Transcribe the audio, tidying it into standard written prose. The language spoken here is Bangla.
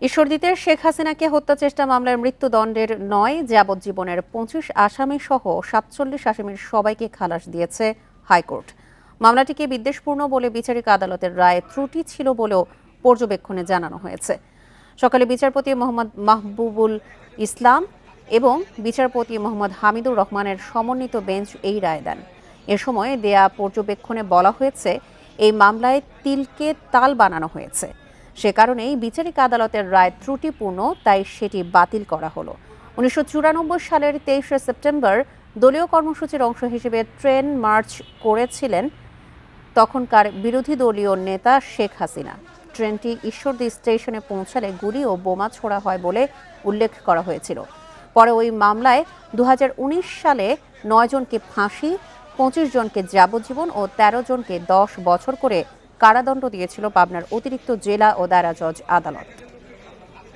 ঈশ্বরদীতে শেখ হাসিনাকে হত্যা চেষ্টা মামলার মৃত্যুদণ্ডের ৯ যাবজ্জীবনের ২৫ আসামি সহ ৪৭ আসামির সবাইকে খালাস দিয়েছে হাইকোর্ট। মামলাটিকে বিদ্বেষপূর্ণ বলে বিচারিক আদালতের রায়ে ত্রুটি ছিল বলেও পর্যবেক্ষণে জানানো হয়েছে। সকালে বিচারপতি মোহাম্মদ মাহবুবুল ইসলাম এবং বিচারপতি মোহাম্মদ হামিদুর রহমানের সমন্বিত বেঞ্চ এই রায় দেন। এ সময় দেয়া পর্যবেক্ষণে বলা হয়েছে, এই মামলায় তিলকে তাল বানানো হয়েছে। সে কারণেই বিচারিক আদালতের রায় ত্রুটিপূর্ণ, তাই সেটি বাতিল করা হলো। ১৯৯৪ সালের ২৩শে সেপ্টেম্বর দলীয় কর্মসূচির অংশ হিসেবে ট্রেন মার্চ করেছিলেন তখনকার বিরোধী দলীয় নেতা শেখ হাসিনা। ট্রেনটি ঈশ্বরদী স্টেশনে পৌঁছালে গুলি ও বোমা ছোড়া হয় বলে উল্লেখ করা হয়েছিল। পরে ওই মামলায় ২০১৯ সালে ৯ জনকে ফাঁসি, ২৫ জনকে যাবজ্জীবন ও ১৩ জনকে ১০ বছর করে কারাদণ্ড দিয়েছিল পাবনার অতিরিক্ত জেলা ও দায়রা জজ আদালত।